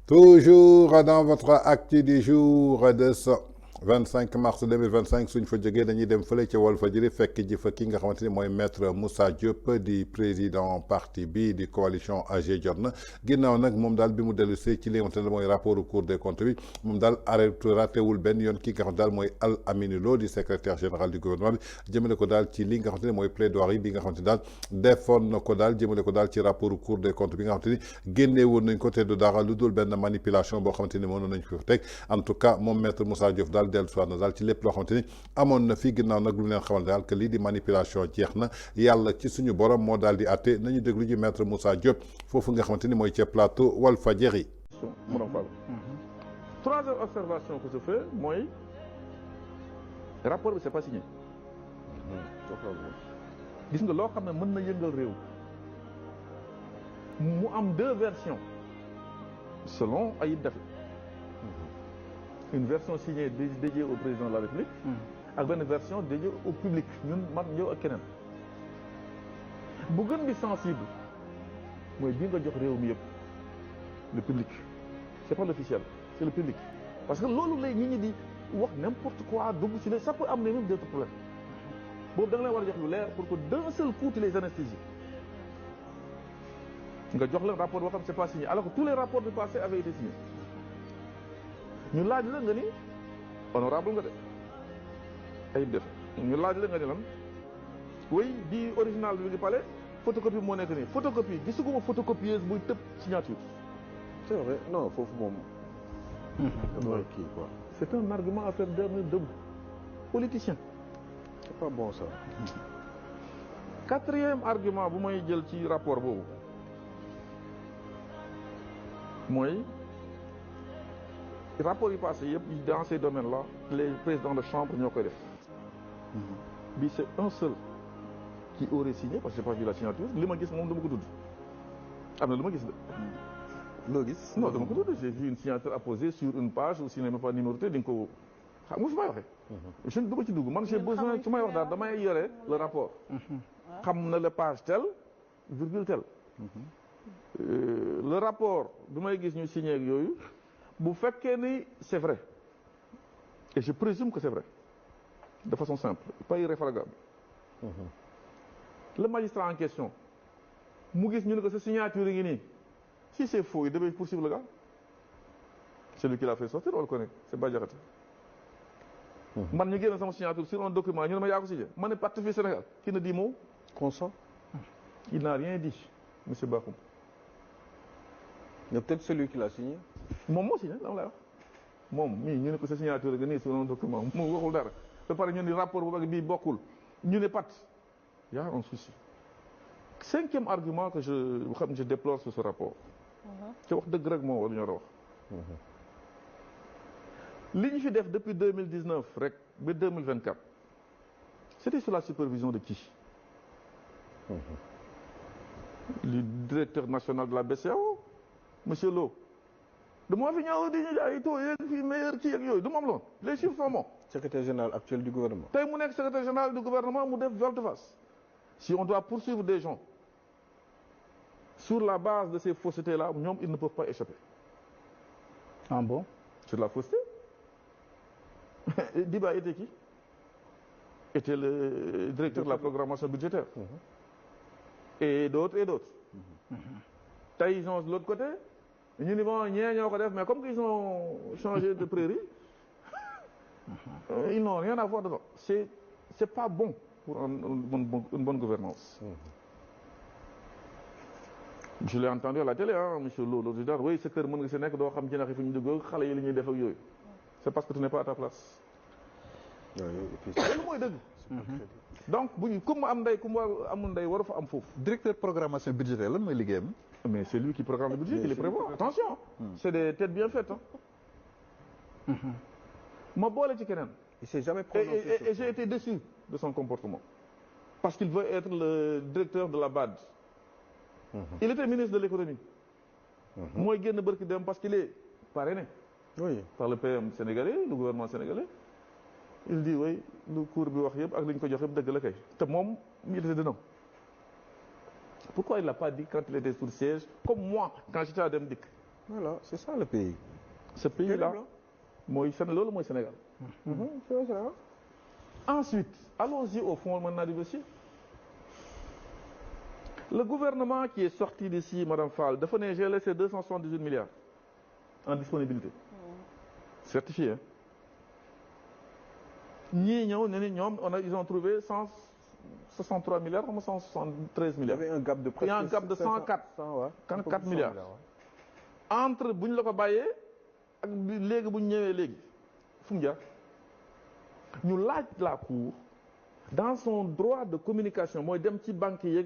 Toujours dans votre acte du jour de ce 25 mars 2025 suñ fa jógee dañuy dem fële ca Walfadjri fekk ji fa ki nga xamante ni mooy maître Moussa Diop di président parti bi di coalition AG jot na ginnaaw nag moom daal bi mu dellu see ci li nga xamante ne mooy rapport Cour des comptes bi moom daal ratewul benn yoon ki nga xamante daal mooy Al Amine Lo di secrétaire général du gouvernement bi jëmale ko daal ci li nga xamante ne mooy plaidoirie bi nga xamante daal defoon na ko daal jëmale ko daal ci rapport Cour des comptes bi nga xamante ni génnee woon nañ ko te du dara lu dul benn manipulation boo xamante ni mënoon nañ ko teg en tout cas moom maître Moussa Diop daal dellu soit na daal ci lépp loo xamante ni amoon na fi ginnaaw nag lu leen xamal daal que lii di manipulation jeex na yàlla ci suñu borom moo daal di àtte nañu déglu ji maître Moussa Diop foofu nga xamante ni mooy ca plateau Walfadjri. Troisième observation que je fais mooy rapport bi c'est pas signé. gis nga loo xam ne mën na yëngal réew mu am deux versions selon Ayib Daffé. Une version signée dédiée au président de la République ak benn version dédiée au public ñun man yow ak keneen bu gën bi sensible mooy bi nga jox réew mi yëpp le public c'est pas l'officiel c'est le public parce que loolu lay ñi di wax n'importe quoi dugg ci les ça peut amener même d'autres problèmes boobu da nga leen war a jox lu leer pour que d'un seul coup tu les anesthésies nga jox leen rapport boo xam c'est pas signé alors que tous les rapports du passé avaient été signés ñu laaj la nga ni honorable nga de Ayib Daffé ñu laaj la nga ni lan oui di original bi ngi pale photocopie moo nekk nii photocopie gisuguma photocopieuse buy tëb signature. c'est vrai non foofu moom. mooy kii quoi. c'est un argument à faire dernier debout politicien. c'est pas bon ça. Quatrième argument bu may jël ci rapport boobu mooy. rapport yi passé yëpp dans ces domaines là les présidents de chambre ñoo koy def bi c'est un seul qui aurait signé parce que j'ai pas vu la signature li ma gis moom dama ko tudd am na lu ma gis de loo gis non dama ko tudd j'ai vu une signature apposée sur une page ou si n'est même pas numéroté di nga ko xam nga fi may waxee je du ma ci dugg man j'ai besoin su may wax daal damay yore le rapport xam na la page telle virgule telle le rapport bi may gis ñu signé ak yooyu bu fekkee ni c'est vrai et je présume que c'est vrai de façon simple pas irréfragable le magistrat en question mu gis ñu ne que sa signature yi ngi nii si c'est faux il devait poursuivre le gars c'est lui qui l'a fait sortir on le connaît c'est Bah Diakhaté man ñu génne sama signature sur un document ñu ne ma yaa ko signé ma ne parti fii Sénégal qui ne dit mot consent il n'a rien dit monsieur Bakhoum mais peut-être celui qui l'a signé moom moo signé dama lay wax moom mii ñu ne ko sa signature nga nii sur un document mu waxul dara ba pare ñu ne rapport boobu ak bii bokkul ñu ne pat y a un souci. Cinquième argument que je déplore sur ce rapport te wax dëgg rek moo war ñu war a wax li ñu fi def depuis 2019 rek ba 2024 c'était sous la supervision de qui le directeur national de la BCEAO monsieur Lo du moo fi ñëw di ñu jaay taux yeeg fii meilleur kii ak yooyu du moom loon les chiffres sont bons. secrétaire général actuel du gouvernement. tey mu nekk secrétaire général du gouvernement mu def volte-face si on doit poursuivre des gens sur la base de ces faussetés là ñoom ils ne peuvent pas échapper. Ah bon? Sur la fausseté. Diba était qui? Était le directeur de la programmation budgétaire. Et d'autres et d'autres. Tey ils sont de l'autre côté. ñu ni bon ñee ñoo ko def mais comme qu'ils ont changé de prairie ils n'ont rien à voir dedans. C'est pas bon pour une bonne gouvernance. Je l'ai entendu à la télé monsieur Lo l'autre jour oui sa kër mën nga si nekk doo xam jinax yi fu ñu dugg xale yi li ñuy def ak yooyu c'est parce que tu n'es pas à ta place. loolu mooy dëgg. donc bu ñu comme am ndey ku mu amul ndey waru fa am foofu. directeur programmation budgétaire lan mooy liggéeyam. mais c'est lui qui programme le budget qui les prévoit attention. c'est des têtes bien faites ma boole ci keneen. il s'est jamais prononcé et j'ai été déçu de son comportement parce qu'il veut être le directeur de la BAD. Il était ministre de l'économie. mooy génn bërki dem parce qu'il est parrainé par le PM sénégalais le gouvernement sénégalais. il dit oui lu cour bi wax yëpp ak li ñu ko jox yëpp dëgg la kay te moom il était dedans Pourquoi il l'a pas dit quand il était sur le siège, comme moi, quand j'étais à Demdik? Voilà, c'est ça le pays. Ce pays-là, moi, Sénégal. C'est vrai, ça. Ensuite, allons-y au fond maintenant du dossier. Le gouvernement qui est sorti d'ici, Madame Fall, de j'ai laissé 278 milliards en disponibilité. Certifié. Hein? Ils ont trouvé 163 milliards, 173 milliards. Il y avait un gap de presque. Il y a un gap de 104 milliards. Entre Bougn Lokobaye et Légui Fungia, nous lâche la Cour dans son droit de communication. Moi, dem ci banque yi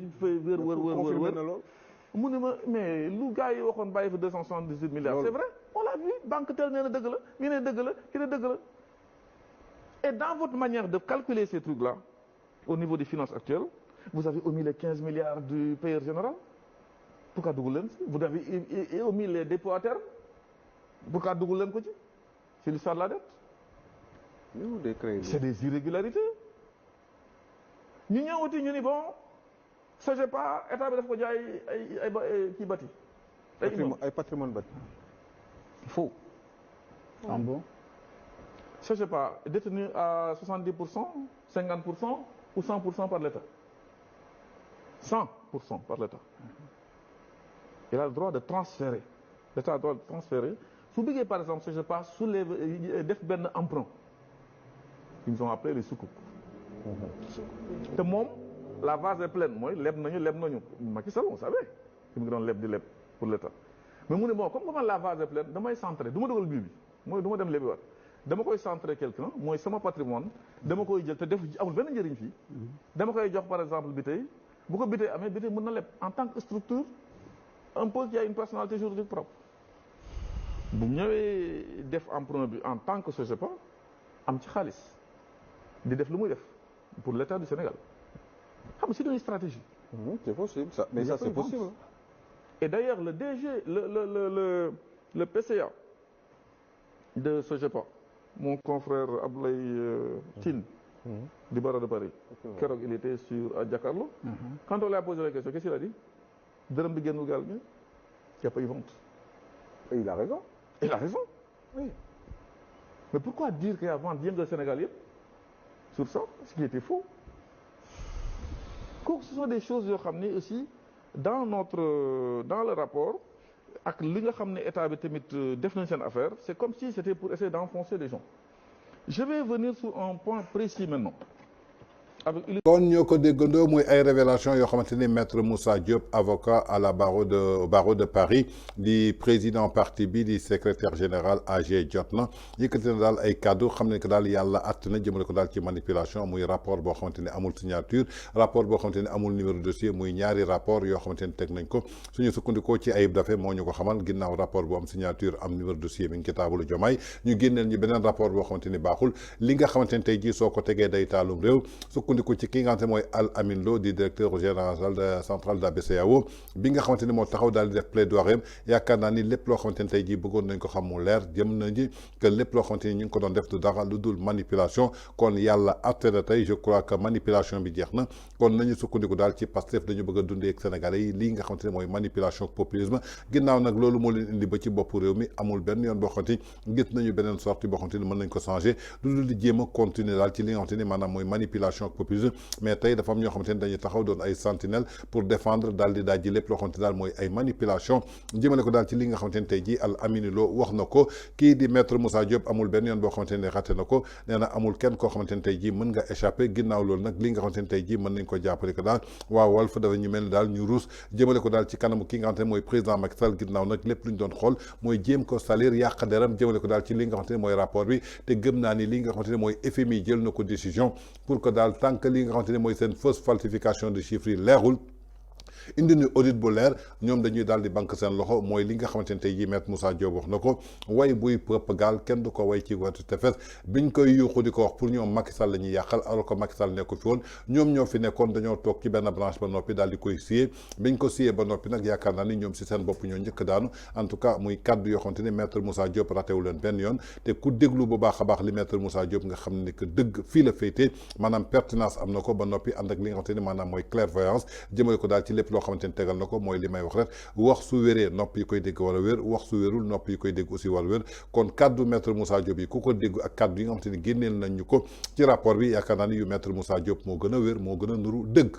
mais le gars il a baye 278 milliards. C'est vrai, on l'a vu, banque telle n'est deug la, ñu né deug la, ki né deug la. Et dans votre manière de calculer ces trucs-là, au niveau des finances actuelles, vous avez omis les 15 milliards du payeur général. Pourquoi Dougoulen? Vous avez omis les dépôts à terme. Pourquoi Dougoulen? C'est l'histoire de la dette. C'est des irrégularités. Nous avons dit, bon, ça j'ai pas, l'État qui bâtit. Un patrimoine bâti. Faux. Ah bon? Ça j'ai pas, détenu à 70%, 50% ou 100% par l'État. 100% par l'État. Il a le droit de transférer. L'État a le droit de transférer. Si vous voulez, par exemple, si je passe sous les emprunt, ils nous ont appelé les soukoupes. La vase est pleine. Moi, Macky Sall, on savait. Il me donne leb pour l'État. Mais moi, comme la vase est pleine, je vais centrer. Je vais me bibi. Moi, je vais me je vais centrer quelqu'un. Moi, c'est mon patrimoine. Je vais dire, je vais dire, par exemple, Bité. Beaucoup de Bité, en tant que structure, un peu qu'il y a une personnalité juridique propre. Bu ñëwee def emprunt bi en tant que SOGEPA am ci xaalis di def lu muy def pour l'État du Sénégal xam nga c'est une stratégie. C'est possible ça, mais ça c'est possible. Et d'ailleurs le DG le PCA de SOGEPA mon confrère Abdoulaye Tine du barreau de Paris keroog il était sur à Jakaarlo. Quand on lui a posé la question, qu'est-ce qu'il a dit? Dërëm bi génnul gaal gi, il n'y a pas eu vente. Et il a raison. Il a raison. Oui. Mais pourquoi dire qu'il y a vente bien de Sénégalais sur ça, ce qui était faux? Ce sont des choses que nous aussi dans le rapport, avec l'État affaire, c'est comme si c'était pour essayer d'enfoncer les gens. Je vais venir sur un point précis maintenant. kon ñoo ko déggandoo muy ay révélation yoo xamante ni maître Moussa Diop avocat à la barreau de Paris di président parti bi di secrétaire général AG jot na yëkkati na daal ay kaddu xam ne que daal yàlla att na jëmale ko daal ci manipulation muy rapport boo xamante ni amul signature rapport boo xamante ni amul numéro dossier muy ñaari rapport yoo xamante ni teg nañ ko suñu sukkandikoo ci Ayib Daffé moo ñu ko xamal ginnaaw rapport bu am signature am numéro dossier mi ngi ci taabalu Diomaye ñu génneel ñu beneen rapport boo xamante ni baaxul li nga xamante ni tey jii soo ko tegee day taalum réew sukkandiku ci ki nga xamante mooy Al Amin Lo di directeur général de centrale de BCEAO bi nga xamante ni moo taxaw daal di def plaidoyer yaakaar naa ni lépp loo xamante ni tey jii bëggoon nañ ko xam mu leer jëm nañu que lépp loo xamante ni ñu ngi ko doon def du dara lu dul manipulation kon yàlla atte na tey je crois que manipulation bi jeex na kon nañu sukkandiku daal ci Pastef dañu bëgg a dundee ak Sénégalais yi lii nga xamante ni mooy manipulation populisme ginnaaw nag loolu moo leen indi ba ci bopp réew mi amul benn yoon boo xamante ni gis nañu beneen sortie boo xamante ni mën nañ ko changer lu dul di jéem a continuer daal ci li nga xamante ni maanaam mooy manipulation populisme mais tey dafa am ñoo xamante ni dañuy taxaw doon ay sentinelle pour défendre daal di dajji lépp loo xamante ni daal mooy ay manipulation jëmale ko daal ci li nga xamante ni tey jii Al Amine Lo wax na ko kii di maître Moussa Diop amul benn yoon boo xamante ni xatte na ko nee na amul kenn koo xamante ni tey jii mën nga échappé ginnaaw loolu nag li nga xamante ni tey jii mën nañ ko jàppale ko daal waaw Walf dafa ñu mel ni daal ñu ruus jëmale ko daal ci kanamu ki nga xamante ni mooy président Macky Sall ginnaaw nag lépp lu ñu doon xool mooy jéem ko salir yàq deram jëmale ko daal ci li nga xamante ni mooy rapport bi te gëm naa ni li nga xamante ni mooy FMI jël na ko décision pour que daal tant que li nga xamante ni mooy seen fausse falsification de chiffres yi leerul indi ñu audit bu leer ñoom dañuy daal di banque seen loxo mooy li nga xamante ne tey jii maître Moussa Diop wax na ko way buy pëpp gaal kenn du ko way ci wetu tefes biñ koy yuuxu di ko wax pour ñoom Macky Sall la ñuy yàqal alors que Macky Sall nekku fi woon ñoom ñoo fi nekkoon dañoo toog ci benn branche ba noppi daal di koy siyee biñ ko siyee ba noppi nag yaakaar naa ni ñoom si seen bopp ñoo njëkk daanu en tout cas muy kaddu yoo xamante ni maître Moussa Diop ratewu leen benn yoon te ku déglu bu baax a baax li maître Moussa Diop nga xam ne que dëgg fii la féetee maanaam pertinence am na ko ba noppi ànd ak li nga xamante ni maanaam mooy clairvoyance jëmale ko daal ci lépp loo xamante ni tegal na ko mooy li may wax rek wax su wéree nopp yi koy dégg war a wér wax su wérul nopp yi koy dégg aussi war a wér kon kaddu maître Moussa Diop yi ku ko dégg ak kaddu yi nga xamante ni génneel nañ ñu ko ci rapport bi yaakaar naa ni yu maître Moussa Diop moo gën a wér moo gën a nuru dëgg.